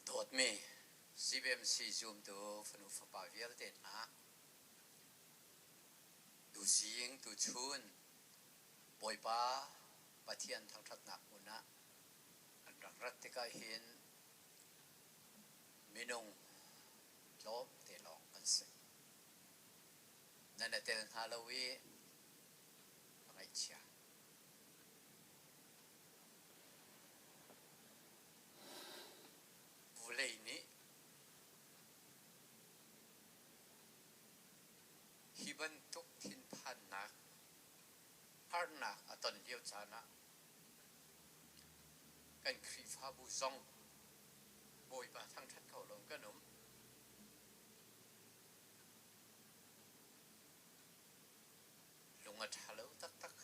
ตดมีCBMC zoom ตัวฝนุฝป่าเวียลเด่นนะดูเสียงดูชุนบอยป้าปะเทียนทางทัดหนักมุนะอันรักรักที่ก็เห็นมินงล้อมเตลองกันสินั่นแหละเตลฮาโลวีอะไรเชียบุเลยนี้ฮิบันทุกทินพันนักฮาร์นักอัตนเดียวจานะกันครีฟาบูซองบอยมาทั้งทัดเขาลงกันหนุ่มลงมาทะเลตักตัก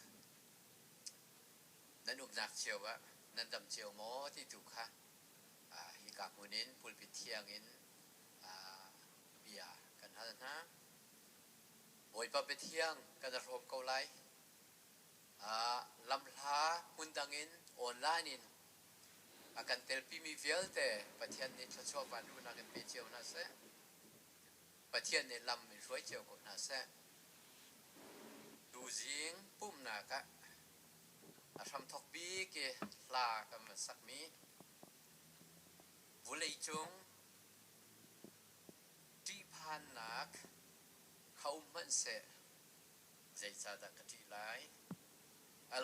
นั่นอุบนักเชียววะนั่นดำเชียวหมอที่ถูกค่ะฮิกามุนินพูดปิดเที่ยงอินเบียกันฮะนะบอยปะไปเที่ยงกันจะรวมเกาไลลำลาหุ่นดังอินออนไลน์อินอาการเตลปีมีเวลเตะประเทศนี้ชอบวันรุ่นนักเป็นเจียวน่าเสประเทศนี้ลำมีรวยเจียวกว่าน่าเสดูจิงปุ่มนักะทำทอกบีเกลากันมาสักมีบุเลยจงที่พันนักเขามันเสใจซาดักที่ไร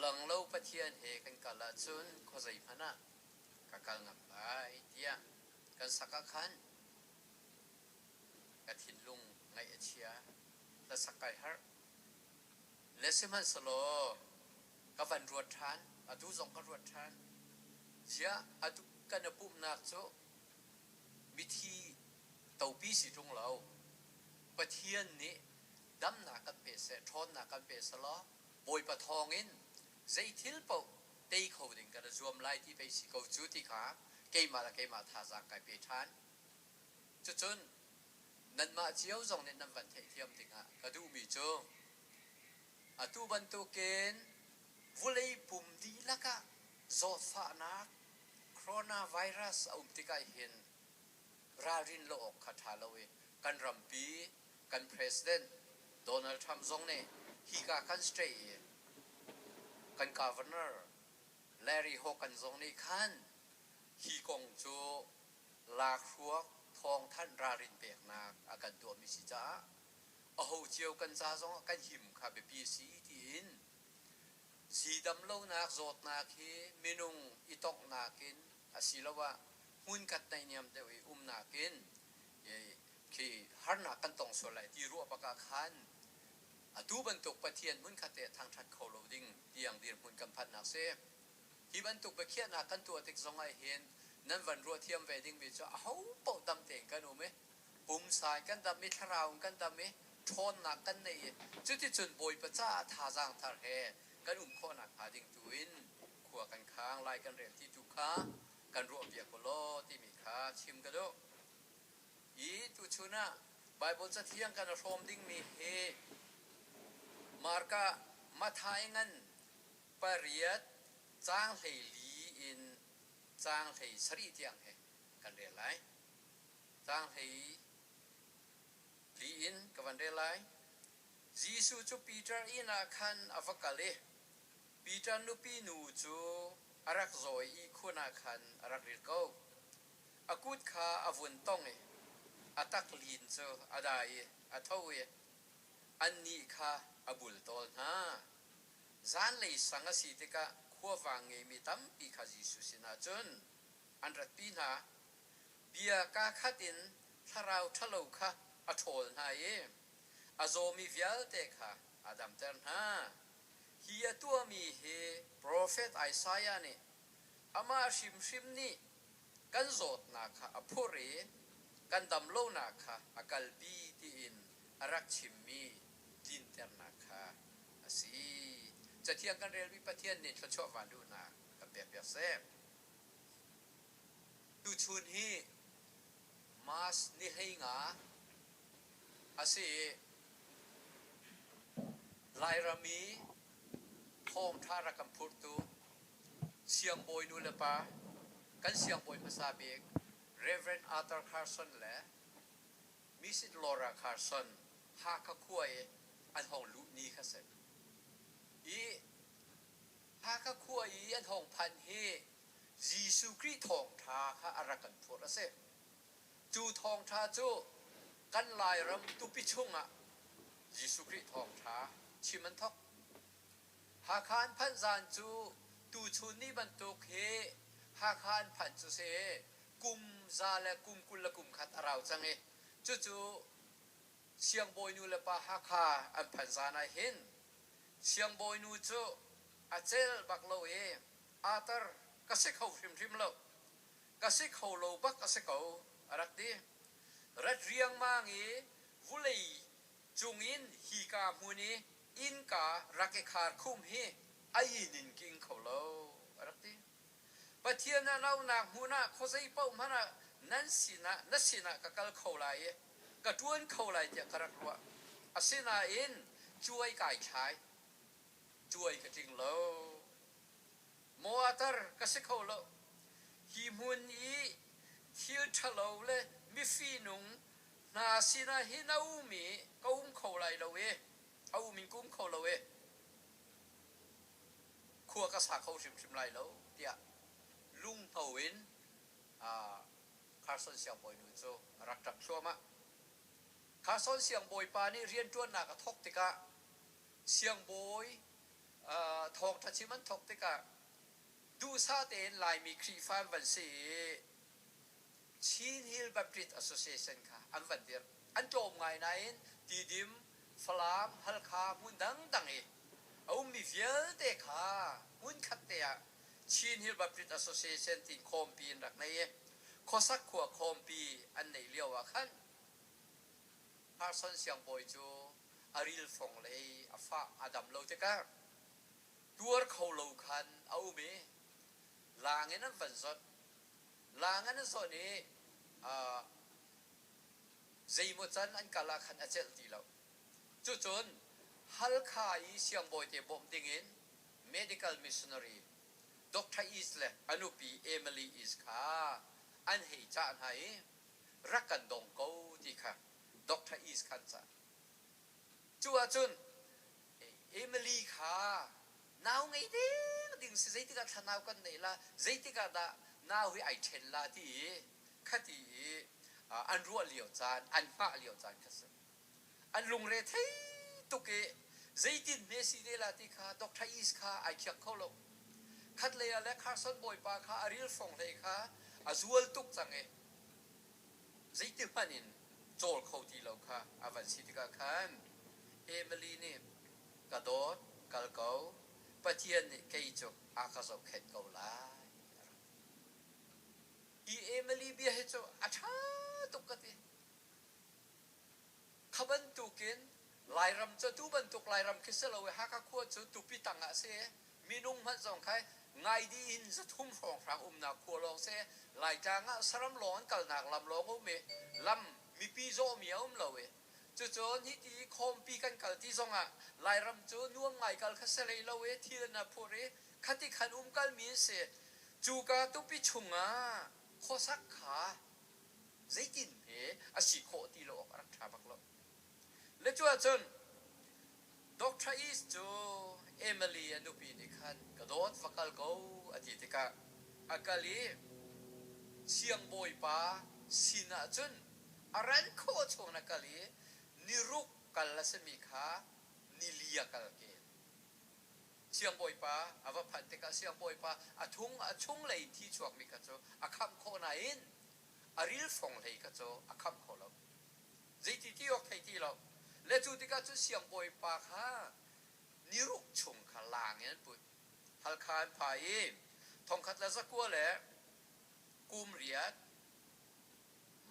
หลังเล่าประเทศเฮกันกาลาจุนข้อใจพนะกัลงับไปเดียกันสักขันกันหินลุงไงเอเชียและสักไกฮาร์เลสมันสโลกับวันรวดทานอดูส่งกันรวดทานเจ้าอดูกันปุ่มนักโจวิธีเตาปีสิตรงเราประเทศนี้ดำหนักกันเปเสทอนหนักกันเปสล้อบอยปะทองอินใจทิลปะเตยเขาดึงกันรวมไล่ที่ไปสิเขาจุดที่ขาเกี่ยมาละเกี่ยมาท่าจากไก่เปทานจนนั่นมาเจียวส่งในน้ำวันเทียมดึงอ่ะกระดูมีโจตูบันตุเกนวุเลยปุ่มดีละกะจอดฟ้านักโคโรนาไวรัสติกาเห็นรารินโลกขัดทาลเวกันรัมปีกันประธานโดนัลด์ทรัมป์ทรงเนี่ยฮิกากันสเตย์กันกาเวเนอร์แลรี่ฮอกันทรงเนี่ยขันฮิกงโจลากหัวทองท่านรารินเปียกนักอาการตัวมิสิจ้าโอ้โหเจียวกันซาทรงกันหิมขับไปปีสีที่อินสีดำเล่านักโจดนักเฮเมนุงอิตอกนักกินอาศิลวะหุ่นกัดในเนียมเดวินักกินคือฮาร์นักกันตองสลายที่รัวปากาขันตูบรรทุกประเทียนหุ่นขัดเตะทางทัดเขาโลดิ้งที่ยังเดียร์หุ่นกำพันนักเซฮีบรรทุกไปเขียนนักกันตัวติดทรงไอเห็นนั่นวันรัวเทียมเวดิ้งมีจ้าเขาเป่าดำเต่งกันรู้ไหมปุ่มสายกันดำมิทราวกันดำมิทนนักกันในจุดที่จุนบอยประจ้าท่าจางท่าเฮกันข้อหนักหาดิ้งตุวินขัวกันค้างไล่กันเรียนที่จุค้ากันรวมเบียกโลที่มีค้าชิมกันด้วยอีตุชุนะไบเบิลจะเที่ยงกันรวมดิ้งมีเฮมาร์กามาทายเงินปริยัดจ้างให้ลีอินจ้างให้สรีเทียงเฮกันเรียนไรจ้างให้ลีอินกันเรียนไรยิสุจูปีเตอร์อินาคันอฟักกะเลปีเตอร์นุปีนูจูอารักโซอีคุณาคันอารักริลโกอากุดขาอาวุนตงเออาตักลินโซอาดายอาทวีอันนี้ค่ะอบุลตอลนะจานเลยสังกสีติกะขัวฟังเงมีตั้มปีขาจิสุสินาจนอันรัดปีนะเบียกาขัดินทาราวทะลุค่ะอัทโลนะเออาโซมีเวลเตค่ะอาดัมเตอร์นะฮียตัวมีเฮโปรเฟตไอซายานี่อามาชิมนี่กันโจดนักค่ะอภูริกันดำโลนักค่ะอากาลบีที่อินอารักชิมมีดินเตอร์นักค่ะสิจะเที่ยงกันเรียนวิปัทยานี่ชอบวันดูนักกับเปียกเซฟดูชุนฮีมาสนี่ให้งาสิลายรามีทองทารักำพุตุเสียงบอยนูเลปากันเสียงบอยมาซาเบก Reverend Arthur Carson และ Mrs. Laura Carson หากขคุยอันห้องลุนี้ค่ะเสร็จอีหากขคุยอันห้องพันเฮจีสุคริทองทาค่ะอารักันพูดเสร็จจูทองทาจูกันลายรำตุปิชุงอ่ะจีสุคริทองทาชิมันทอกหาคานพันจานจูตูชุนนี่บรรทุกเฮหาคานพันจูเซกุมซาและกุมกุลละกุมขัดเราจังเอจูเชียงบอยนูเลปะหาคาอันพันจานาเห็นเชียงบอยนูจูอาเจลบักโลเออาตร์กษัตริย์เขาฟิมโลกษัตริย์เขาโลบักกษัตริย์เขารักดีรัดเรียงมางี้วุลีจุงอินฮีกามูนีอินการักขาดคุ้มเฮไอ้นินกิงเขาโลรักดีปะเทียนน่ะเราหนักมูน่ะเขาใส่เป้ามันน่ะนั่นสินะก็กัลเขาไหลก็ทวนเขาไหลจะกระรักว่าอาศินาอินช่วยกายชายช่วยก็จริงโลมัวตร์ก็สิเขาโลฮิมุนอีทิวทะโลเลมิฟีนุงนาสินะฮินาอุมีก็เขาไหลโลเวเอามิงกุ้มเขาโลเวขัวกษาเขาชิมไหลโลเดียลุงเฮวินคาร์ซอนเสียงบอยนูโจรักจับชัวมะคาร์ซอนเสียงบอยปานี่เรียนจวนหนักทอกติกะเสียงบอยทองทัชิมันทอกติกะดูซาเตนลายมีครีฟานวันซีชีนฮิลบัพติสต์แอสโซเชชันค่ะอันวันเดียร์อันโจมไงนั่นตีดิมฟลามฮัลคามุนดังเอเอามีเวลเตะค่ะมุนขัดเตะชีนฮิลบัพติสต์แอสโซเชชันที่คอมปีนรักในข้อสักขวบคอมปีอันไหนเลี้ยวอ่ะขันฮาร์สันเสียงบอยจูอาริลฟงเลยอาฟ้าอาดัมโลเตกะตัวเขาโลขันเอาเมลางเงินนั้นฝันสดลางเงินนั้นสดนี้ใจมจันอันกาลาขันอาเจลตีเราจนฮัลคาอีเสียงบอยเตบอมดิ่งอิน medical missionary ดร.อิสเลอนุปีเอมิลีอิสค่ะอันเหตุจานให้รักกันดงกูดีค่ะดร.อิสขันจ้ะจุนเอมิลีค่ะนาวไงเด้ดิ่งสิใจที่กัดนาวกันไหนล่ะใจที่กัดนาวให้ไอเทนล่ะที่ขัดที่อันรัวเลี้ยวจานอันฟ้าเลี้ยวจานกันสิอันลุงเรทีตุกเกใจที่เมสิเดล่ะที่ค่ะดร.อิสค่ะไอเชียเขาลงขัดเลยและคาร์สันบอยปาค่ะอาริลฟงเลยค่ะอาจวลตุกจังเอใจที่มันอินโจลเขาที่เราค่ะอาวันสิที่กันขันเอมิลีนี่กระโดดกัลเกาปะเทียนนี่เกยจกอากาศเข็ดเกาลายอีเอมิลีเบียเหจกอาชาตุกติขบันตุกินลายรำจะตูบันตุกลายรำคิดเราฮักขวดจะตุปิตังอาเซมีนุ่งมันส่งใครไงดีอินจะทุ่มฟองฟังนักขวดลองเซลายจางอ่ะสลัมร้อนกัลนักลำร้องอุ้มลำมีปีโซมีอุ้มเราจนที่ที่คอมปีกันกัลที่ส่งอ่ะลายรำจะน่วงไงกัลคัสเลยเราที่นั่นพูดเลยขัดที่ขันกัลมีเสจูกาตุปิชุงอ่ะข้อสักขาใจจินอาศิโคตีโลกรักษาบักโลและจนดร.อิสจูเอมิลีอนุปีนิคันกระโดดฟักกัลโกอธิติกาอากาลีเสียงบอยป้าสินาจนอารันโคชงนักกาลีนิรุกกัลสมิขานิลียกัลเกเสียงบอยป้าอาวพันติกาเสียงบอยป้าอาทุงเลยที่ชวกมิกาโจอาคำโคนาอินอาริลฟงเลยกาโจอาคำโคเราใจที่ยกไทยที่เราและจุดที่กาโจเสียงบอยป้าค่ะนิรุกชงขลางเงี้ยปุ๊บฮัลคานพายทองคัดละสักกัวแหละกุมเรียด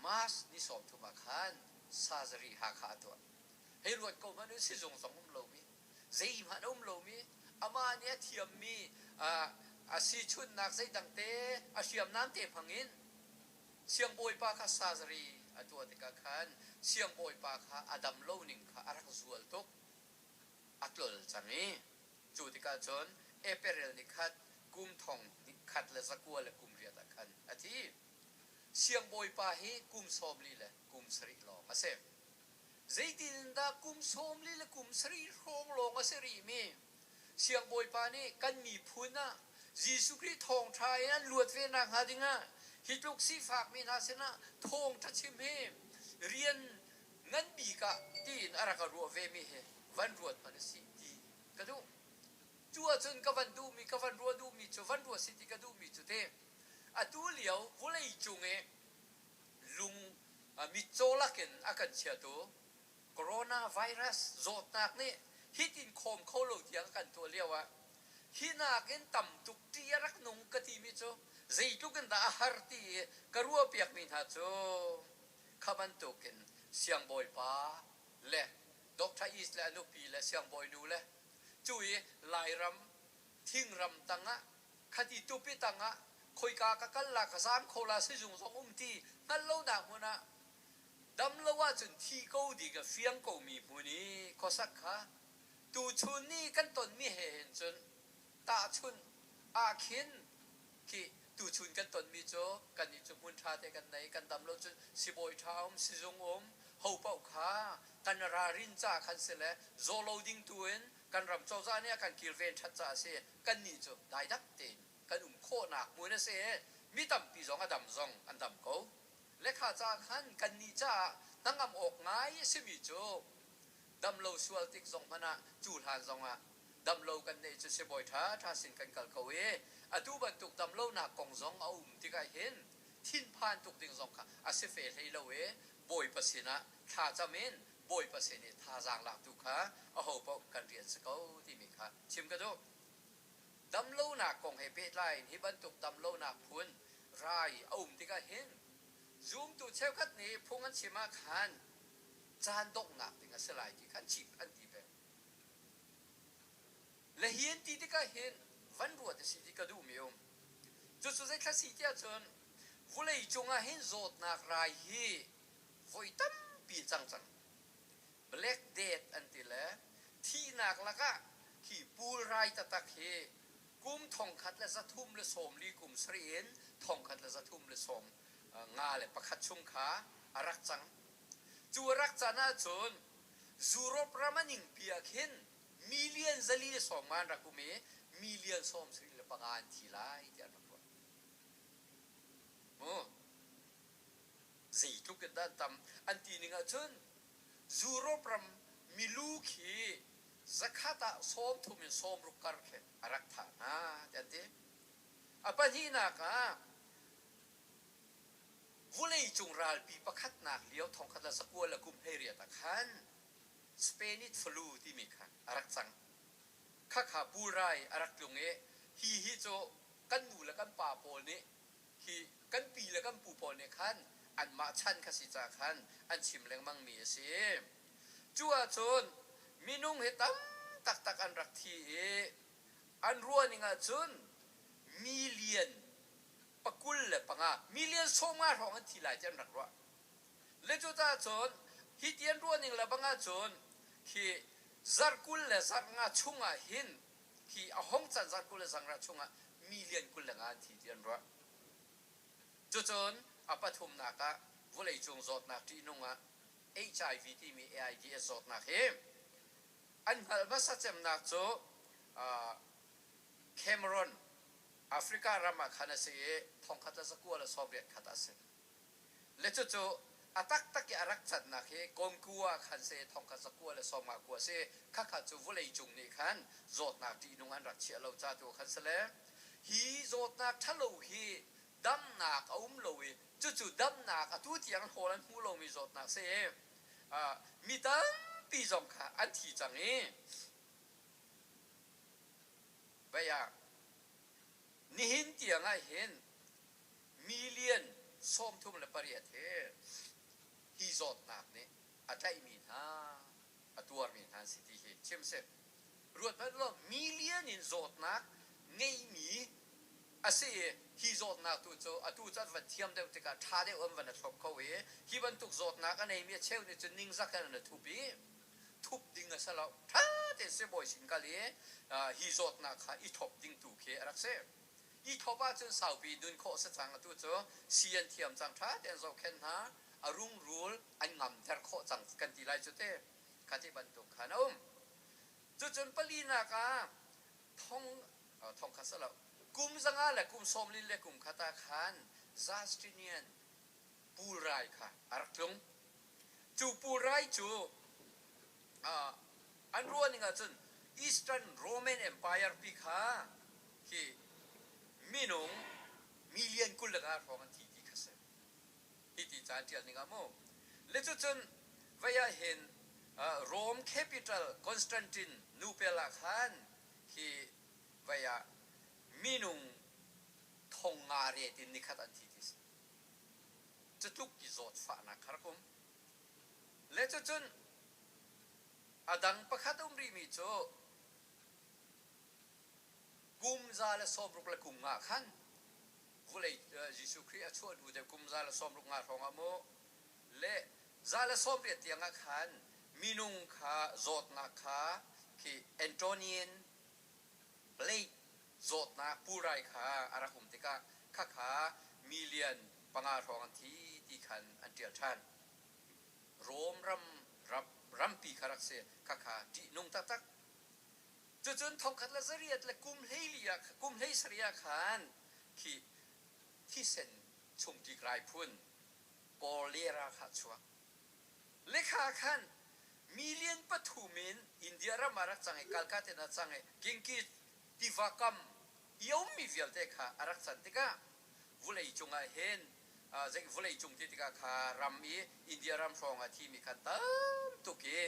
มาสนิสมทุมาคันซาจรีหาขาตัวให้รวดก็มันสิจงสมโลมีใจมันโลมีอามาเนี่ยเทียมมีอาศิชุนนักใจดังเตอาเสียมน้ำเตพังอินเสียงบอยปาคาซาจรีตัวติกาคันเสียงบอยปาคาอดัมโลนิงคาอารักจวลตุกอัตลจังนี้จุดที่การจนเอเปเรลนิคัดกุมทองนิคัดและสกัวและกุมเรียตะคันอาทิ เสียงบอยปาให้กุมสมลีเลยกุมสรีลองมาเสพใจดินดากุมสมลีเลยกุมสรีโรงลงมาเสรีมีเสียงบอยปานี่กันมีพูนะยิสุคริทองไทยนั้นลวดเวนักหาดิงะฮิตุกสีฝากมีนาเสนะทองทัชิมเฮเรียนงั้นบีกะตีนอะไรก็รัวเวมีเฮวันรวดมันสิดีกระดูจัวจนกับวันดูมีกับวันรัวดูมีจวันรัวสิดีกระดูมีจุดเดอะดูเหลียววุ้ยจุงเอลุงมีโจลักเนอาการเชียตัวโคโรนาไวรัสโจดนักนี่ฮิตินโคมเขาหลุดยังกันตัวเลี้ยวะฮินาเกนต่ำตุกที่รักนงกะทีมิโจใจตุกันดาฮาร์ตีกรัวเปียกมินฮาโจขมันตุกันเสียงบอยป้าเล่ดอกทาอิสและนุปีและเสียงบอยนูเล่จุยลายรำทิ้งรำตังะคดีตุปิตังะคอยกากกันหลักสามโคลาสิจุงสองตีนั่นเล่าหนักมันนะดำละว่าจนที่เขาดีกับเฟียงเขามีมุนีข้อสักค่ะตูชุนนี่กันตนมีเห็นจนตาชุนอาคินที่ตูชุนกันตนมีโจกันนี่จะมุนทาเตกันไหนกันดำละจนสิบอยทามสิจงเขาเป่าขากันรารินจ่าคันเสลโซโลดิงตัวเองกันรำโจจาเนี่ยกันกิลเวนชัดจ่าเสกันนี่โจได้ดับเต็นกันโคหนักมวยนั่นเสมีตั้มปีสองอันดำซองอันดำเขาเล็กขาจ่าขันกันนี่จ่าตั้งอำอกง่ายสิมีโจดำโลสวลติกซองพนะจูดหานซองอ่ะดำโลกันเนี่ยจะเสบอยท่าสินกันกัลเขาอดูบันตุกดำโลหนักกองซองเอาที่ก็เห็นทิ้นผ่านตุกดิ่งซองค่ะอาศัยเฟรให้เราบอยปัสสินะท่าจำเมนบอยปัสสินะท่าจางหลักตุค่ะเอาหัวปกันเรียนสกาวที่มีค่ะชิมกันดูดำโลหนักกองให้เป็ดไล่ที่บันตุกดำโลหนักพุนไรเอาที่ก็เห็นซูมตัวเชฟคัดนี้พงอันชิมาขันจานดกหนักถึงสลายที่ขันชิบอันที่แบบและเห็นที่ก็เห็นวันรัวแต่สิ่งที่ก็ดูมีอมจุดสุดท้ายข้าสิ่งที่จนวุ้ยจงอาเห็นโจทย์นักรายฮีฝอยตั้มปีจังจังเบล็กเดดอันที่ละที่นักละก็ขี่ปูไรตะตะเคกุมทองคัดและสะทุ่มและสมลีกุมเสรียนทองคัดและสะทุ่มและสมงาเลยประคัดชุมขาอารักจังจูรักจันอาจนจูรบรามันิงเปียกเห็นมิลเลียนซาลีสองมันรักุเมมิลเลียนสมสรีละปังอันทีไลที่อันนั้นโอ้จีทุกกันด้านตำอันที่หนึ่งอาจนจูรบรามมิลูขีสักขตาสมทุมิสมรุกการเขอารักฐานะจันทีapa ni nak vulai jungral pi pakhat nak liau thong khat la sakua la kum heria ta khan spanish flu ti mi khan arak chang kha kha purai arak lunge hi cho kan nu la kan pa pol ni hi kan pi la kan pu pol ne khan an ma chan kha si cha khan an chim leng mang mi se chua chon minung he tam tak tak an rak thi an ruwa ni nga chun million pakul le panga million songa rong an thilai jan rak ro le chu ta chon hi tian ro ning la banga chon ki zarkul le zarnga chunga hin ki a hong chan zarkul le zangra chunga million kul le nga thi tian ro chu chon apathum na ka volei chung zot na ti nunga hiv ti mi aids zot na he an hal ba sa chem na cho Cameron Africa rama khana se thong khata sakua la Soviet khata se le chu chu atak tak ya arak chat na he kongkua khan se thong kha sakua la soma kwa se kha kha chu volei chung ni khan zot na ti nung an rak che lo cha tu khan se le hi zot na thalo hi dam nak aum lo wi chu chu dam nak atu tiang holan hu lo mi zot na se mi dam pi zong kha an thi chang e ba ya ni hin tiang a hin million som thum la pariat he hi zot nak ne atai min ha atuar min han city he chem se ruat ba lo million in zot nak ngei mi ase hi zot nak tu cho atu chat va thiam de te ka tha de om van thop ko we hi ban tuk zot nak anei mi cheu ni chu ning zak kan na thu bi thup ding a sala tha te se boy sin ka le hi zot nak kha I thop ding tu ke arak se อีทบ้าจนสาวปีดุนโคสจังตัวโจเสียนเทียมจังท้าเดนโซเคนหาอารุงรูลอันงำเทอร์โคจังกันทีไรจุดเตคติบันตุขานจุดจนปลีนากาทองคัสละกุมสังอาและกุมสมลินและกุมคาตาขานซาสติเนียนปูไรค่ะอารักลงจูปูไรจูอันรัวนี่ก็จน Eastern Roman Empire ปีค่ะที่มีนงมิเลียนกุลละการของอันที่ที่คัสที่จานที่อันนี้ก็โมเลจุจนวิยาเห็นโรมแคปิตอลคอนสแตนตินนูเปลาขานที่วิยามีนงทงงาเรตินนิคัดอันที่ที่จะทุกกิจวัตรฝานักครับผมเลจุจนอดังประคัตอุมรีมิโจกุมซาเลสอมรุกละกุมงาขันวุเลยยิสุคริอาชวดดูเดกุมซาเลสอมรุกงาทองอโมเลซาเลสอมเรียตียงขันมินุงขาโจดนาขาที่แอนโทเนียนเพลย์โจดนาปูไรขาอาราคุมติกาข้าขามิเลียนปังอาทองอันที่ที่ขันอันเดียร์ทันโรมรัมปีคารักเซข้าขาที่นุงตักตักจนทองคัดละเรียดและกุมเฮลียกุมเฮสเรียขานที่เซนชงจีกลายพุ่นโปเลราขัดชัวเลขาขันมิเลียนปฐุมินอินเดียรามารักจังไอกัลกาเตนะจังไอกิงกิติวากัมยอมมีเวลเตค่ะอารักสันติกาวุเลยจงอาเห็นจะวุเลยจงติกาค่ะรัมมีอินเดียรามฟองอาทีมีขันตามตุกี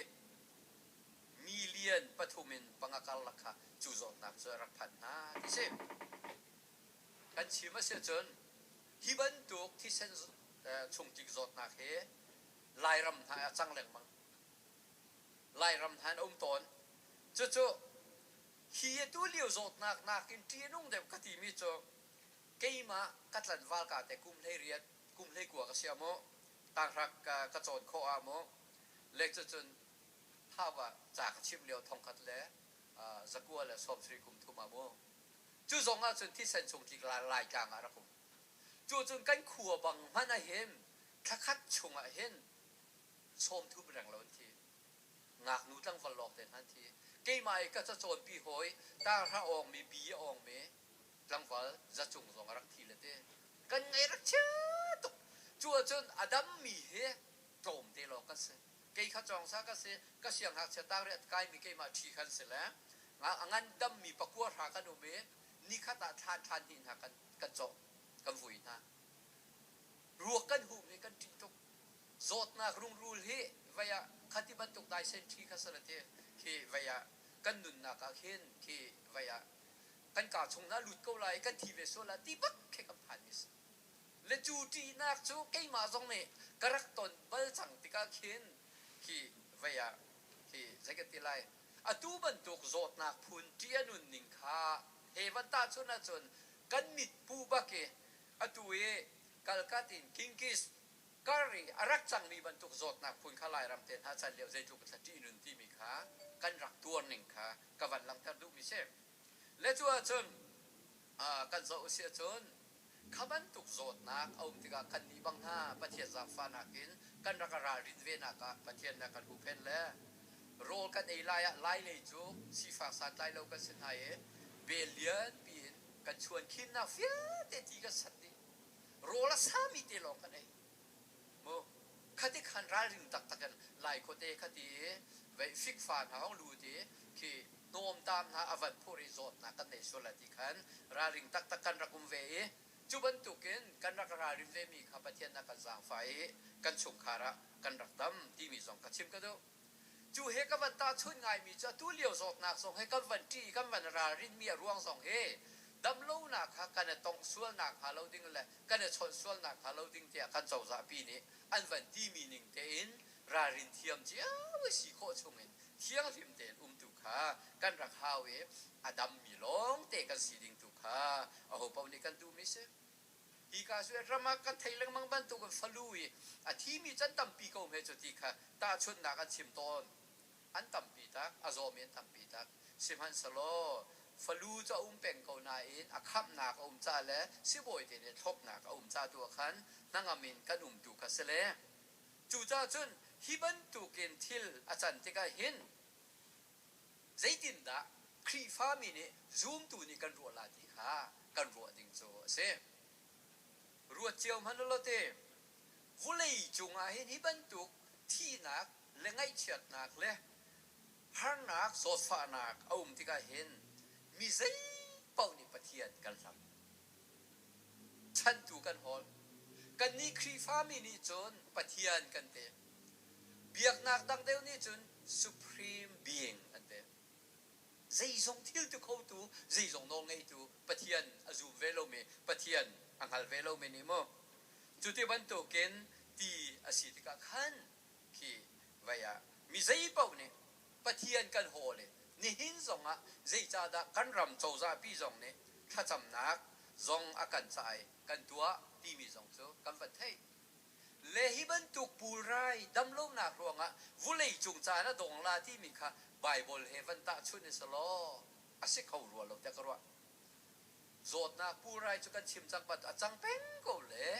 มิเลียนปฐุมินปังกาลค่ะจูโจนักเจรักพันนาที่เช่กันชิมาเสียจนฮิบันตุกที่เซนชงจิกโจนักเฮลายรำทานจังเหลงมังลายรำทานตนจู่ฮีตัวเลี้ยวโจนักกินที่นุ่งเด็กกติมิโจเกี่ยมากัดหลันวาลกาแต่กุมเฮเรียดกุมเฮกัวกเสียโมต่างรักกระโจนโคอาโมเล็กจนถ้าว่าจากชิมเลียวทองคัดแล้วจะกลัวแล้วสมศรีกุมทุมาโมจู่จงอาจนที่เซนชงจิกลายกลางอาระคุมจู่จนกันขัวบังมันเห็นคัดชงเห็นสมทุบแรงล้นทีงักนูตั้งวันหลอกแต่ทันทีเกี่ยมาก็จะโจนปีหอยตาพระองค์มีบีองค์มีตั้งวันจะจงสองรักทีละเต้กันไงรักเชื่อตุจู่จนอดัมมีเฮโจมเตลอกันเสเกี่ยขจองซากเสก็เสียงหักเสตาเรียดกายมีเกี่ยมาทีกันเสแล้วงั้นดัมมีปะกัวหากันอุเมนี่ข้าตาทานหินหากันโจกันวุ่ยนะรัวกันหูมีกันทิ้งตุกโจดนักรุงรูลเฮวิยาขัดที่บรรทุกได้เส้นที่ข้าสละเตที่วิยากันนุนนักเห็นที่วิยากันกาชงน่าหลุดเข้าไหลกันทีเวสโซลาตีบักแค่กับผ่านมิสและจูจีนักจูเกี่ยมาตรงนี้กระรักตนเบลจังติกาเห็นที่วิยาที่จะกันที่ไรอตูบรรทุกโจดนักพุนที่นุนนิงคาเฮวันตาชนจนกันมิดปูบักเกอตูเอกัลกาตินคิงกิสการีอารักจังมีบรรทุกโจดนักพุนขลายรำเต็นหาจันเลียวใจทุกสัจจีนุนที่มีขากันรักตัวหนึ่งขากับวันลังทัดดูมิเช่และชัวจนกันโจเสียจนขบันทุกโจดนักเอาติกากันดีบังหน้าประเทศซาฟานักินกันรักรารินเวนักประเทศนักกันอุเพนแล้วโรกันไอลายเลยจูสีฟ้าสันไลเรากันเส้นไหเบลเลียนปีนกันชวนคินนาฟิลเตติกันสัตย์โรละสามีเตลองกันไอโมคดีขันราริงตักกันลายโคเตคดีไว้ฟิกฟานหาห้องรูดีที่โน้มตามหาอวันพูริโซดนักกันในส่วนละที่ขันราริงตักกันรักเวจุบันตุกินกันรักราริงเวมีข้าพเจ้านักจางไฟกันชงคาระกันรักดำที่มีสองกระชิมกันดูจู่เฮกันวันตาชุนไงมีจะตู้เลี้ยวสอกนักส่งให้กันวันที่กันวันรารินมีร่วงส่งเฮดำลู่นักฮะกันต้องส่วนนักฮาโลดิ้งเลยกันชนส่วนนักฮาโลดิ้งเดียกันเจ้าจ่าปีนี้อันวันที่มีหนึ่งเต็นรารินเทียมเจ้าวิสิโคชงเงินเที่ยงริมเต็นตุขากันรักฮาเวอดัมมีลงเตกันสีดิ้งตุขาเอาหัวปาวนี้กันดูมิเซ่ฮีกาสุเอรามากันไทยเรื่องมังบันตุกันฟลุยอาที่มีจันตัมปีกงเฮจุติค่ะตาชุนนักกันชิมต้นอันตัมปีตักอาโซเมนตัมปีตักสิมันสโล ฟลูจะเป็งเขานาอินอาคับนักจ่าและสิบอยเดนทบนักจ่าตัวขันนั่งอามินกันดูกัสเลจูจ่าจุนฮิบันตุกินทิลอาจารย์ที่ก็เห็นใจดินดาครีฟ้ามีนี่ซูมตูนี่กันรัวลาดีค่ะกันรัวดิ่งโซ่เสรัวเจียวมันละเต้วุเลยจุงอาเห็นฮิบันตุกที่นักเลงไอเฉียดนักเลยฮันนักโซฟานักที่ก็เห็นมีใจเป่านี่ปะเทียนกันลำฉันตูกันฮอลกันนี่ครีฟ้ามีนี่จนปะเทียนกันเตะเบียกนักดังเดียวนี่จน supreme being อันเตะใจทรงทิลตุเขาตูใจทรงนองไงตูปะเทียนอาจูเวโลเมปะเทียนอังฮัลเวโลเมนี่มั้งจุดที่บรรทุกเกนที่อาศิติกาขันที่ว่ามีใจเป่านี่ปะเทียนกันฮอลเลยนี่หินทรงอ่ะใจจ่าดะกันรำโจซาปีทรงนี่ถ้าจำนักทรงอากันใจกันตัวที่มีทรงโซกันฟันเทเลหิบันตุกปูไรดำลงนักรวงอ่ะวุเลยจุงจานะดงลาที่มีค่ะไบเบิลเฮวันตาชุนิสโลอาศัยเขารัวเราแต่ก็ว่าโจทย์นักปูไรจุกันชิมจังปัดจังเป็นก็เลย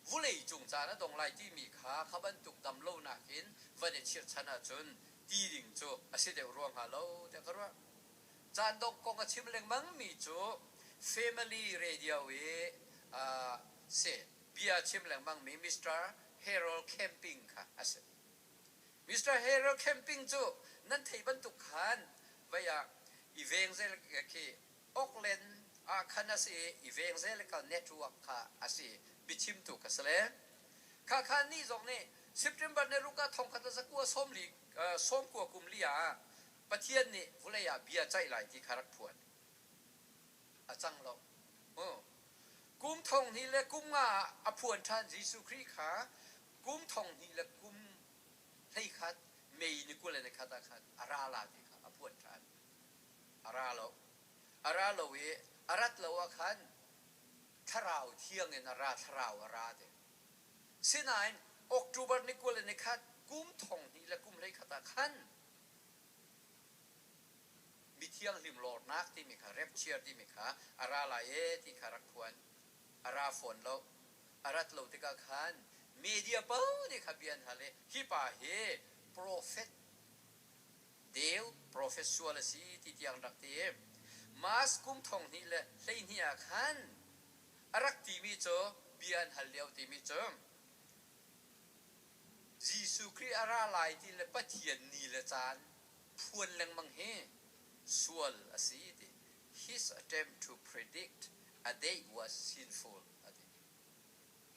วุเลยจุงจานะดงลาที่มีค่ะขบันตุกดำลงนักหินวันนี้เชื่อชนะจนตีดิ่งจูอาศัยเดี๋ยวรวงหาเราแต่ก็ว่าจานดงกงกับชิมเล็งมังมีจู Family Radio เสเบียชิมแหลงบางมีมิสเตอร์เฮโร่แคมปิ้งค่ะอาศัยมิสเตอร์เฮโร่แคมปิ้งจูนั่นที่บรรทุกขันว่าอีเวนต์เซลกี้ออกเลนคณะสิอีเวนต์เซลก็เน็ตเวิร์กค่ะอาศัยบิชิมตุกสเลข้าขันนี่ตรงนี้September ในลูกก็ทองคันตะสักวัวส้มลีส้มกัวกุมลียาประเทศนี้วุเลยเบียใจไหลที่คารักพวนอาจังเรากุมทองนี่และกุมอภวนท่านยิสุคริขากุมทองนี่และกุมให้ขัดเมย์นี่กุเลยในขัดขัดอาราลาที่ขาอภวนท่านอาราเราอารัตเราขันทราวเที่ยงเงินอาราทราวอาราเดสินายออกตูบันนี่กุเลยในขัดกุมทองนี่และกุมให้ขัดขันมีเที่ยงริมโลดนักที่มีขาเรปเชียร์ที่มีขาอาราลาที่ขารักพวนอาราฝนเราอารัตเราที่กาขันมีเดียเป้าที่ขบียนทะเลฮิปาเฮโปรเฟตเดียวโปรเฟสซัวลสีที่ยังรักเตมมาสกุมทองนี่แหละเล่นที่อาขันอารักที่มีโจบียนฮัลเลียวที่มีโจยิสุคริอาราลายที่เลปะเทียนนี่ละจานพวนแรงมังเฮส่วนอสีติ his attempt to predict a day was sinful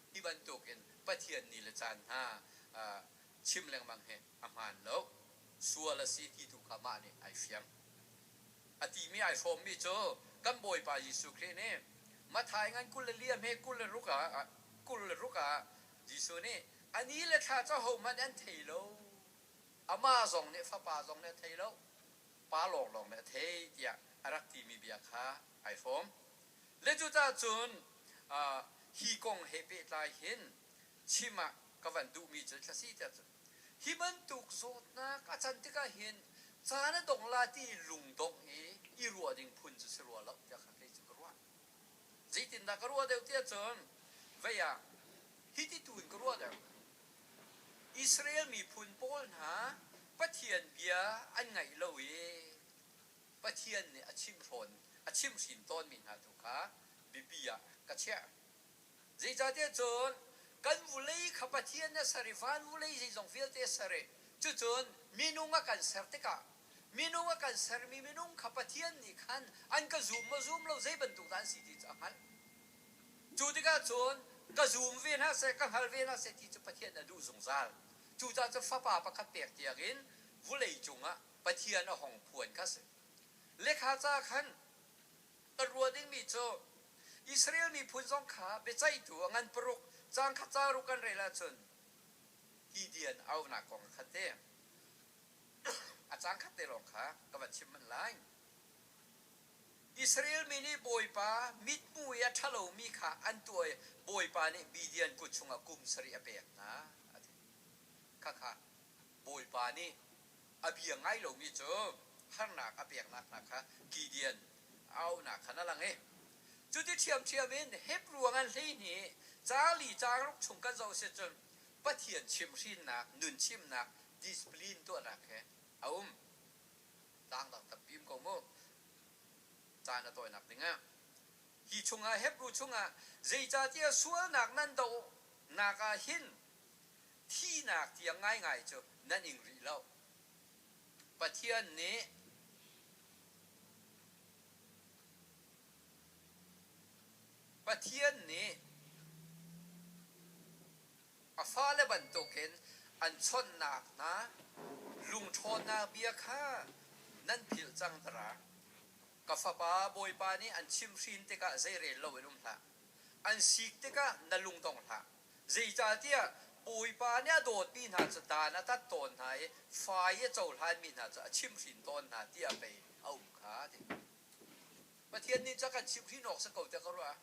ที่บรรทุกเองปะเทียนนี่ละจานชิมแรงมังเฮอามันแล้วส่วนอสีที่ถูกขามาเนี่ยไอเฟียงอดีมีไอโฟมมีโจกันบ่อยไปยิสุคริเนี่ยมาถ่ายงานกุลเลียมเฮกุลรุกะยิสุเนี่ยอันนี้เลยถ้าเจ้าหัวมันอันเทโลอามาซองเนี่ยฟ้าป่าซองเนี่ยเทโลป้าหลอกเนี่ยเทเดียอารักที่มีเบียร์ค้าไอโฟมเลจุจ้าจุนฮีกงเฮเปตายเห็นชิมะกับวันดูมีจุดคสีแต่จุนฮิบันตุกโซดนะอาจารย์ที่ก็เห็นจานดงลาที่ลุงดงอีรัวดิ่งพุ่นจะสรัวแล้วจะขัดเลยจะกรัวจิตินดากรัวเดียวเตี้ยจนเวียฮิติตุนกรัวเดียวอิสราเอลมีพุ่นโปลนะปะเทียนเบียอันไงเลวปะเทียนเนี่ยอาชิมฝนอาชิมสินต้นมีนาตุขาบิเบียกระเชะจีจ่าเดียจนกันวุเลยขับปะเทียนเนี่ยสริฟันวุเลยจีจงฟิลเตสเรจนมีนุ่งกันเสร์ติกามีนุ่งกันเสร์มีนุ่งขับปะเทียนนี่ขันอันก็ซูมเราใจบรรทุกด้านสิที่จะหันจุดที่ก็จนก็ซูมเวียนฮะเสกกันฮัลเวียนฮะเสกที่จะปะเทียนน่ะดูสงสารจูจ่าจะฟ้าป่าประคับเปียกเตียกินวุเลยจุงปะเทียนห้องพวนก็สิเลขาจ้าขันตรัวดิ้งมีโจอิสราเอลมีพุ่นสองขาเบใจตัวงันปรุกจางข้าจ้ารุกันเรลาจนฮีเดียนเอาหนักของขัดเตะอาจารย์ขัดเตะลงขากับชิมมันไลอิสราเอลมีนี่บอยปามิดมุยทะลุมีขาอันตัวบอยปานี่บีเดียนกุชงกุมสรีอเปียกนะค่ะบอยปานี่อเบียงไงเรามีโจฮันนักอเปียกนักนะคะกีเดียน เอาหนักขนาดนั้นเองจุดที่เทียมเองเฮ็บรวงอันที่นี้จ้าหลีจ้าลูกชงกันเราเสียจนปะเทียนชิมชินหนักนุนชิมหนักดิสปลินตัวหนักแค่เอาต่างตับพิมพ์ของโมจานตัวหนักหนึ่งอ่ะฮีชงอ่ะเฮ็บรูชงอ่ะใจจ้าเจ้าสัวหนักนั่นโตหนักอ่ะหินที่หนักที่ยังง่ายๆจ้ะนั่นเองรีแล้วปะเทียนนี้ปะเทียนนี้อาฟ้าและบรรทุกเห็นอันชนหนักนะลุงชนนาเบียค่านั่นผิวจังตรากาฟป้าบอยปานี่อันชิมชินเตกะใจเรียนเราเองละอันสิกเตกะนั่นลุงตองละใจจ่าเตียบอยปาเนี่ยโดดปีนหาจะตานะตัดต้นหายไฟเจ้าหายมีหาจะชิมชินต้นหาเตียไปเอาขาดิประเทศนี้จะกันชิมชินออกสักเก่าแต่ก็รู้อะ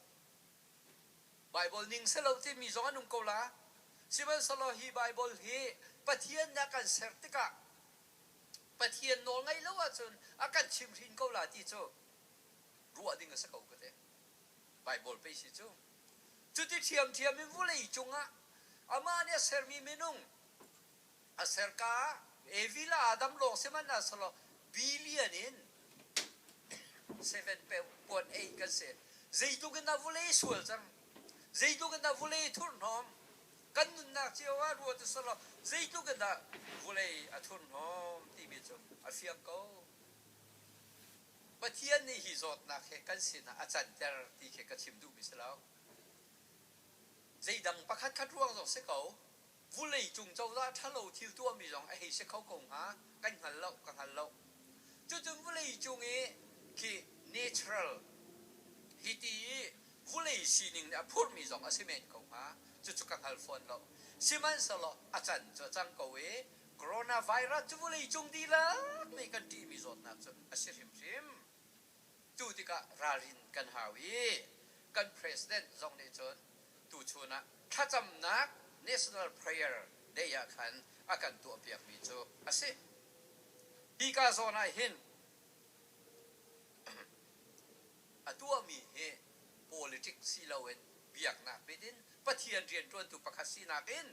ไบเบิลนิ่งเสลาที่มีสองนุ่งเกาละสิมันสโลฮีไบเบิลฮีประเทศนักการเสร์ติกะประเทศโนไงแล้วว่าจนอาการชิมชินเกาละที่จู่รู้ว่าดิ่งสักเก่าก็ได้ไบเบิลไปสิจู่จุดที่เทียมมีวุ้เลยจุงอ่ะอามาเนี่ยเสร์มีเมนุ่งอาเสร์กาเอวิลาดัมลงสิมันน่ะสโลบิลเลียนิน7.8กันเสียใจตุกันน่าวุ้เลยสวยจังใจตุกันน่าวุ้เลยทุนหอมกันนุนนักเจ้าว่ารู้ว่าจะสโลใจตุกันน่าวุ้เลยทุนหอมที่มีจู่อาเฟียงเขาประเทศนี้ฮิจดนักเหกันสินะอาจารย์เดอร์ที่เหกันชิมดูมิสลาวใจดังประคัดคัดร่วงจากเสกเขาวุ้เลยจุงเจ้าละถ้าเราทิวตัวมีรองไอ้เสกเขาคงหากันหันเราจุดวุ้เลยจุงเอคือ natural ฮิตีวุ้เลยสีหนึ่งเนี่ยพูดมีรองอาเซเมนคงหาจุดกันหันฟอนเราสิมันสละอาจารย์จะจังเขาโคโรนาไวรัสจุวุเลยจุงดีละไม่กันที่มีรถนักจะอาศัยริมจุดที่ก็รารินกันหาวีกัน president จงในจนตูชูนะถ้าจำนัก national prayer ได้ยาขันอาการตัวเปียกมีจูอาศัยที่กาโซนายหินตัวมีเฮ politics สิเราเองเบียกนักไปดินปะเทียนเรียนจนตุปคัสซีนักเอง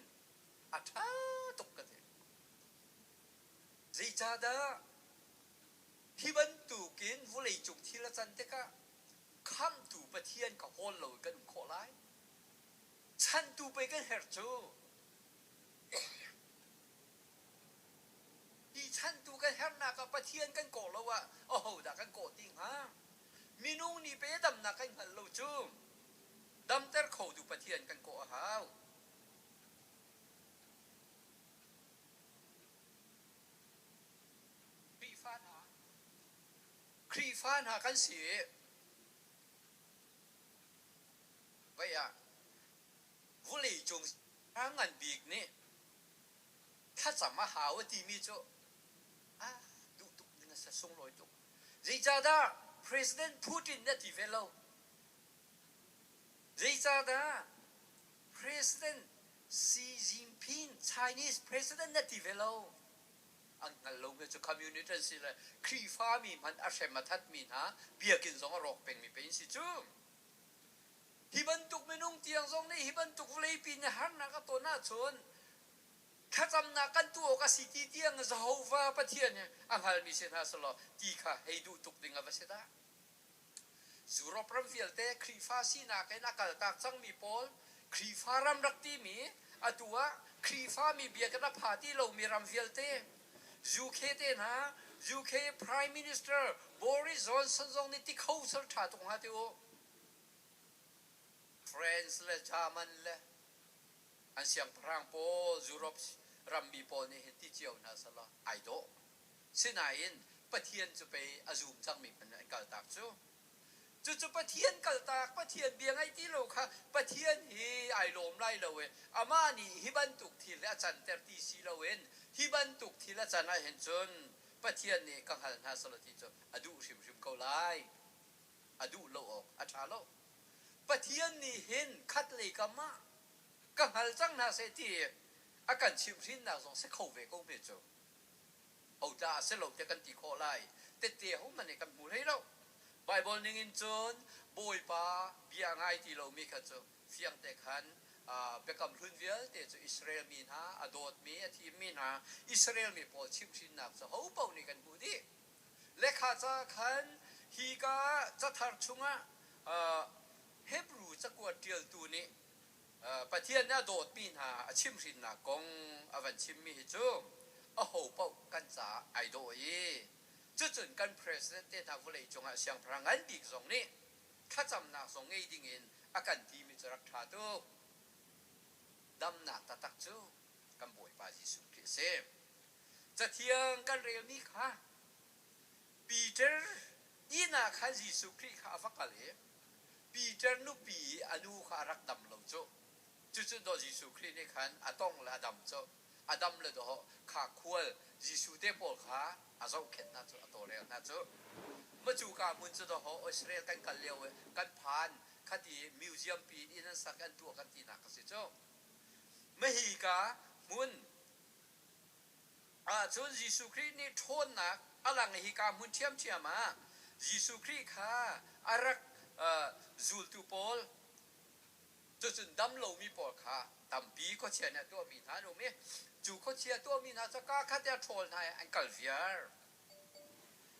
อัฐาตุกกันเองใจจ้าดาที่บรรทุกินวุ้เลยจุกทีละจันเตกะข้ามตูปะเทียนกับโฮลเรากันขอไล่ฉันตูไปกันเฮร์จูที่ฉันตูกันเฮร์นักกับปะเทียนกันก่อแล้วว่าโอ้โหดักกันก่อติงฮะมีนุ่งนี่ไปดำนักกันหันเราจูดำแต่เขาดูปะเทียนกันก่อหาวครีฟ้าหากันเสียไปอ่ะวุ้เลยจงทางอันบีกนี่ถ้าสามารถหาว่าที่มีจูดูตุกนี่นะส่งลอยตุกใจจ้าดา President Putin เนี่ยที่เวลาใจจ้าดา President Xi Jinping Chinese President เนี่ยที่เวลาอันนั้นลงไปจะ community สิเลยครีฟ้ามีมันอาเซมาทัดมีนะเบียกินสองรอกเป็นมีเป็นสิจูฮิบันตุกไม่นุ่งเตียงสองนี่ฮิบันตุกเลยปีนหันนักตัวหน้าชนข้าจำนักกันตัวก็สิที่เตียงจะหัวประเทศเนี่ยอันฮัลมีเส้นหาสโลตีข้าให้ดูตุกดึงเอาไว้เสียดาจูรบรำฟิลเต้ครีฟ้าสีนักให้นักการตักจังมีโพลครีฟ้ารำรักที่มีอัตัวครีฟ้ามีเบียกันพาที่เรามีรำฟิลเต้UK เต้นะ UK Prime Minister Boris Johnson จงนี่ที่เขาสัลชาตรงหาที่โอ France และ German และอันเสียงพรางโปยุโรปรำมีโปนี่เห็นที่เจียวนะสละไอโดสินายนประเทศจะไปอาจุมจังมีเป็นการตักจู่จะประเทศการตักประเทศเบียงไอที่เราค่ะประเทศฮีไอลมไล่เราเองอามานี่ฮิบันตุกทีละจันเตอร์ตีซีเราเองฮิบันตุกทีละจันไอเห็นจนประเทศนี้กังหันหาสละที่จะอดูริมเขาไล่อดูโลกอาชาโลประเทศนี้เห็นคัดเลยกันมากังหันจังนาเสตีอาการชิมชินนาสงเสเข้าเวกงเปจูเอาจ้าเสลบจะกันตีโคไล่เตะเขามันเนี่ยกันหมุนให้เราไบ Bible ningin chun boy pa bia ngai ti lo mi kha chu fiang te khan bekam hlun vial te chu Israel min ha adot mi athi min ha Israel mi pol chim sin nak so ho pau ni kan bu di lekha cha khan hi ka cha thar chunga Hebrew cha kwa tial tu ni pathian na dot min ha achim sin na kong avan chim mi hi chu a ho pau kan cha ai do yi chu chun kan president te ta vulei chunga siang phrang an big zong ni kha cham na zong ngei ding in akan ti mi charak tha tu dam na ta tak chu kan boi pa ji su kri se cha thiang kan rel mi kha Peter ina kha ji su kri kha avakale Peter nu pi anu kha rak dam lo chu chu chu do ji su kri ni khan atong la dam chu Adam le do kha khwal Jisu te pol kha azau khet na chu atole na chu ma chu ka mun chu do ho Israel kan kal lewe kan phan khati museum pi in sak an tu kan ti na ka se chu ma hi ka mun chu Jisu Christ ni thon na alang hi ka mun thiam thiama Jisu Christ kha arak zul tu pol chu chun dam lo mi pol kha tam pi ko chen na to mi tha no me chu ko chia to mi na cha ka kha te thol nai an kal viar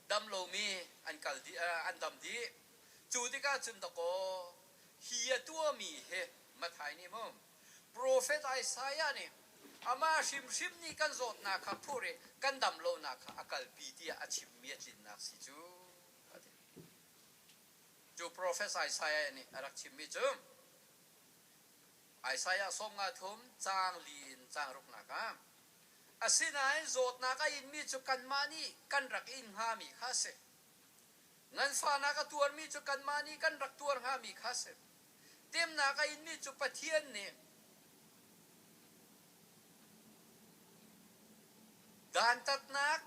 dam lo mi an kal di an dam di chu ti ka chun to ko hi to mi he ma thai ni mo prophet Isaiah ni ama shim ni kan zot na kha phure kan dam lo na kha akal pi ti a chim mi chin na si chu prophet Isaiah ni arak chim mi chu Isaiah som nga thum chang lin chang ruk na ka asinai zot na ka in mi chu kan mani kan rak in ha mi kha se ngan fa na ka tuar mi chu kan mani kan rak tuar ha mi kha se tem na ka in mi chu pathian ne dan tat nak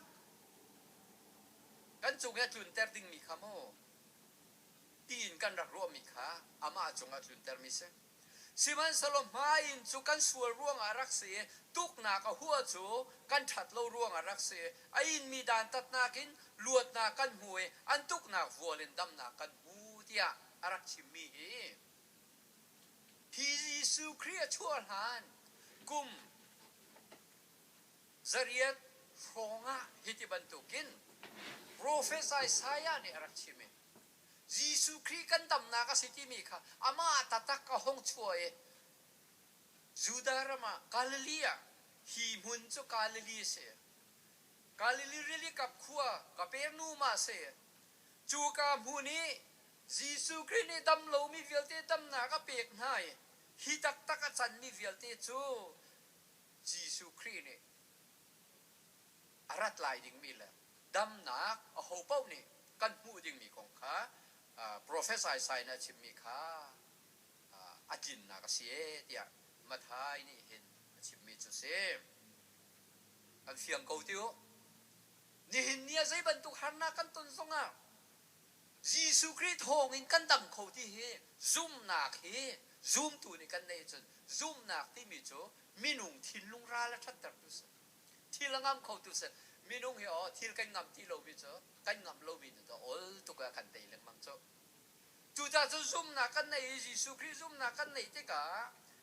kan chu ga chun ter ding mi kha mo tin kan rak ro mi kha ama chunga chun ter mi se Siman salom main chu kan sual ruang arak se tuk na ka huwa chu kan that lo ruang arak se ain mi dan tat nakin luat na kan huwe an tuk na volin dam na kan hu tia arak chimi hi Jesu Christ chual han kum zariat ronga hiti bantukin prophet Isaiah ni arak chimi Jesu Christ kan dam na ka siti mi kha ama tatak ka hong chuae Judarama Galilee hi mun chu Galilee se Galilee really kap khua Kapernuma se chu ka muni Jesu Christ ni dam lo mi velte dam na ka pek nai hi tak tak a chan mi velte chu Jesu Christ ni arat lai ding mi la dam na a ho pau ni kan hu ding mi kong kha Professor Isaiah na chim mi kha ajin na ka sie tia ma thai ni hin chim mi chu se an fiang ko tiu ni hin nia zai ban tu khan na kan ton songa Jesu Christ hong in kan dam kho ti he zoom na khi zoom tu ni kan nei chun zoom na ti mi chu minung thin lung ra la that tar tu se thilangam kho tu se minung he thil kan ngam ti lo bi chu kan ngam lo bi to ol tu ka kan dei leng mang chu chu cha chu zoom na kan nei Jesu Christ zoom na kan nei te ka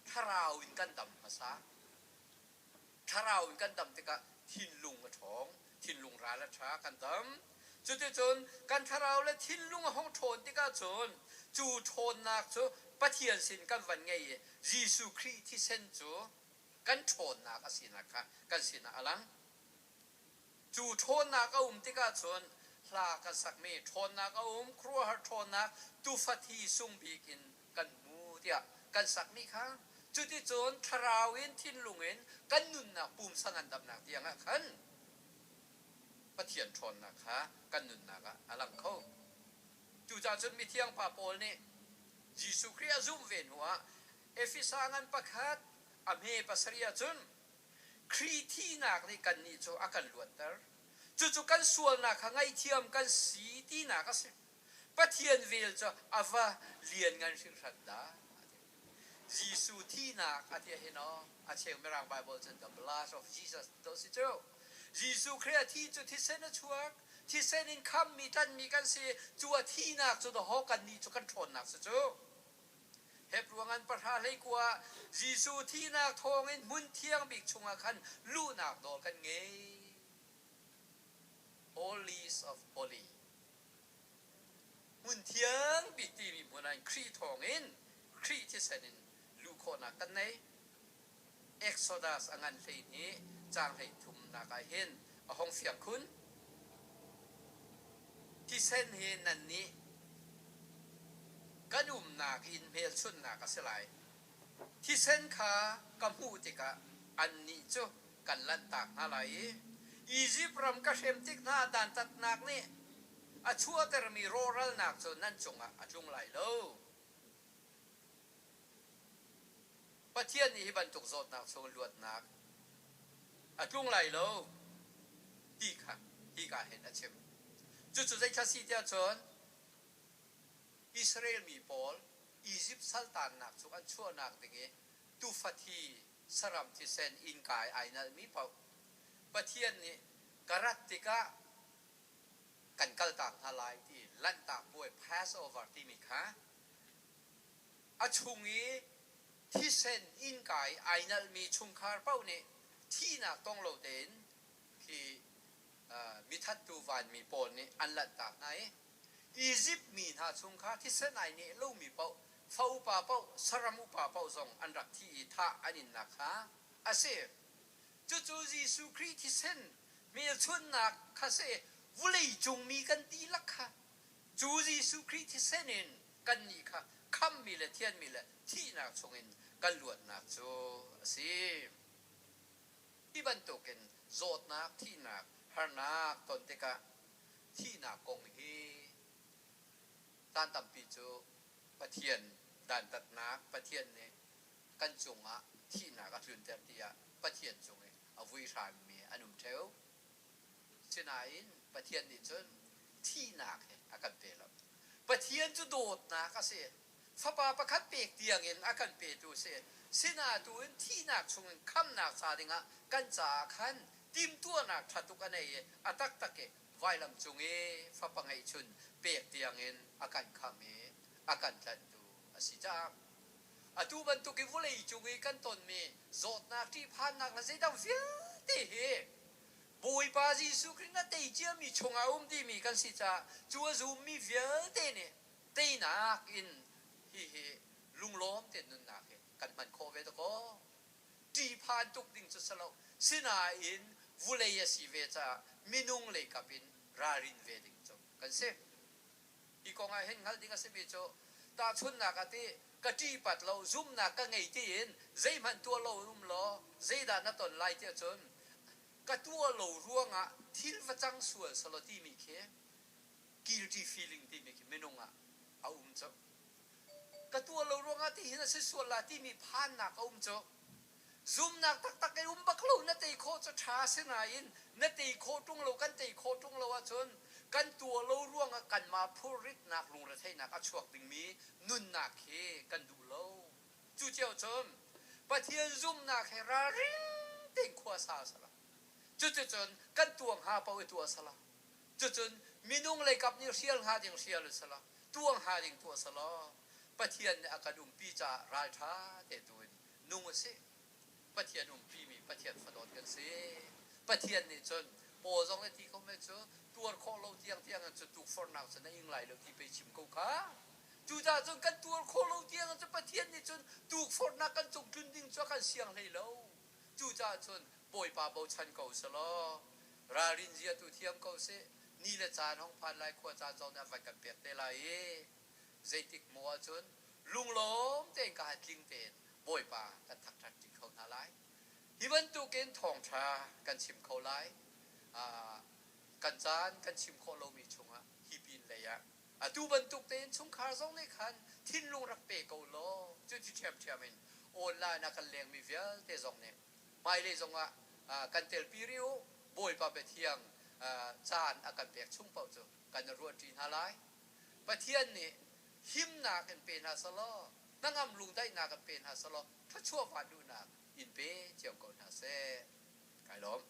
tharau in kan dam ma sa tharau in kan dam te ka thin lung a thong thin lung ra la tha kan dam chu te chon kan tharau le thin lung a hong thon te ka chon chu thon nak chu pathian sin kan van ngei Jesu Christ thi sen chu kan thon nak a sin a kha kan sin a alang chu thon nak a te ka chon hla ka sak me thon nak a khruwa har thon nak tu fathi sung bikin kan mu tia kan sak mi kha chu ti chon tharawin thin lungin kan nun na pum sanan dam nak tiang a khan pathian thon na kha kan nun na ka alang kho chu cha chon mi thiang pa pol ni Jesu Christ zum ven huwa efisangan pakhat amhe pasria chun khrithi nak ni kan ni chu akan luatar chu kan sual na kha ngai thiam kan si ti na ka se pathian vel cho ava lian ngan sing thanda Jesu thi na atia heno a cheu merang Bible chen the blood of Jesus to si chu Jesu Christ thi chu thi sen chuak ที่เส้นอินคัมมีตันมีกันสิจัวที่นักจุดหอกันนี่จุกันทนนักสิจูเฮบรวงันประทานให้กว่าจีซูที่นักทองอินมุนเทียงบิกชงอาคันลู่นักโดนกันเงย Holies of Holy มุนเทียงบิกตีมีมุนันครีทองอินครีที่เส้นอินลู่โคนักกันในExodus อังันเลยนี้จางให้ทุ่มนักเห็นห้องเฟียงคุณที่เส้นเห็นนั่นนี้กันนักอินเมลชุนนักสิไลที่เส้นขากำหูติกะอันนี้จูกันลันตากอะไรอียิปต์รำกระเชมติกหน้าด่านตัดนักนี่อาชัวแต่มีโรรัลนักจนนั่นจงอาจงไหลโลประเทศนี้บรรทุกโจทย์นักชงลวดนักอาจงไหลโลดีค่ะดีกาเห็นอาเชมจุดๆใจชัดสีเดียวจนอิสราเอลมีปอลอียิปต์สัลตานนักสุกันชั่วนักดึงเอตูฟัตีสรัมที่เซนอินกายไอนัลมีเปล่าประเทศนี้กรัตติกะกันกัลต่างทลายที่ลั่นตากป่วย Passover ที่มีค่ะอาชุงนี้ที่เซนอินกายไอนัลมีชุงคาร์เป้านี่ที่นักต้องโลเดนที่มิทัดตูวันมีปอลนี่อันลั่นตากไหนอียิปต์มีท่าชุงคาที่เส้นไหนนี่ลูกมีเป้าฟ้าอุปาเป้าสรามุปาเป้าส่งอันรักที่ท่าอันนี้นะคะอาเซ่จู่ๆยิสุคริสต์ที่เส้นมีชนนักข้าเซ่วุเลยจงมีกันดีลักค่ะจู่ยิสุคริสต์ที่เส้นเองกันนี่ค่ะคำมีละเทียนมีละที่นักชงเองกันล้วนนักจู่อาเซ่ที่บรรทุกกันโจทย์นักที่นักฮานักตนเตกะที่นักกงฮีด้านต่ำปีจูประเทียนด้านตัดนักประเทียนเนี่ยกันจงอ่ะที่นักก็ถึงแต่ที่อ่ะประเทียนจงเองเอาวิชามีอนุเทวเช่นไหนประเทียนนี่จนที่นักเนี่ยอาการเปลี่ยนประเทียนจะโดดนักก็เสียฟ้าป่าประคัดเปียกเตียงเองอาการเปลี่ยนดูเสียสินาตัวที่นักชงคำนักซาดิงะกันจากขันติมตัวนักทัดตุกันเองอัตักตะเกไวลำจงเอฟ้าปังไอชุนเปียกเตียงเองอาการคำเออาการทันดูสิจ้าอาตูบันตุกิวุเลยจงเอกันตนเมโจทย์นักที่ผ่านนักละเสียดาวเสียเตะเฮบุยปาจิสุครินัตเตยเจียมีชงอาดีมีกันสิจ้าจัวซูมีเฟียเตเนี่ยเตยนักอินเฮลุงล้อมเตนุนนักกันมันโคเวตโกจีพานตุกดิ่งจุดสลบสินาอินวุเลยสิเวจ้ามินุงเลยกับอินรารินเวดิ่งจุกันเซอีกองเห็นงั้นดิ่งเสบิโจตาชุนนักที่กะจีปัดเราซุ่มนักก็ไงที่อินใจมันตัวเราลุ่มล้อใจด่านตอนไล่เจ้าจนกะตัวเราร่วงอ่ะทิลฟจังสวยสลดที่มีแค่ guilty feeling ที่มีแค่มินุงอ่ะเอาจ้ากะตัวเราร่วงอ่ะที่เห็นส่วนละที่มีพานนักเอาจ้ซุ่มนักตักไอ้บักเรานั่นตีโคจะช้าเสียหน่อยนั่นตีโคตรงเรากันตีโคตรงเราอ่ะจนกันตัวเราร่วงกันมาพูริดนักลงระเทนักอชวกดิ่งมีนุ่นนักเฮกันดูเราจู่เจ้าจนประเทศซุ่มนักเฮราริงเต็งขวาซาสละจู่จนกันตัวหาเป้าตัวสละจู่มีนุ่งเลยกับนิวเซียลหาดิ่งเซียลสละตัวหาดิ่งตัวสละประเทศอากาศปีจ่ารายท้าเตตุนนุ่งเสประเทศปีมีประเทศฝนตกกันเสประเทศนี่จนโอ้จงที่เขาไม่เจอตัวโคโลเตียงกันจะถูกฝนหนักสนั่นยังไหลเลยที่ไปชิมกูค่ะจู่จ้าจนกันตัวโคโลเตียงจะประเทศนี่จนถูกฝนหนักกันจงจุนดิ้งจะกันเสียงให้เราจู่จ้าจนป่วยป่าเบาชันเก่าสลอรารินเจียตุเทียมเก่าเสนี่แหละจานห้องพันไล่ขวดจานจงเนี่ยไฟกันเปียกได้ไรใจติกมัวจนลุงล้มเต็งกาดลิงเต็นป่วยป่ากันทักทักจิงเขาหน้าไล่ฮิบันตุเกนทองชากันชิมเขาไล่กันจานกันชิมโคโลมีชงอะฮิบินเลยอะตูบันตุกเต็นชงคาร์ซองในคันทิ้นลงรักเปกเอาล้อจุดที่เทียมเทียมินออนไลน์นักเลี้ยงมีเวียเตจงเนี่ยไม่เลยจงอะกันเตลปีริโอบ่อยป่าไปเที่ยงจานอากันเปียกชุ่มเป่าจุกันรัวจีนฮาไลประเทศนี่หิมนากันเป็นฮาสลอนั่งอำลุงได้นากันเป็นฮาสลอถ้าชั่ววันดูนาอินเปเจียวก่อนฮาเซ่ไก่ล้อม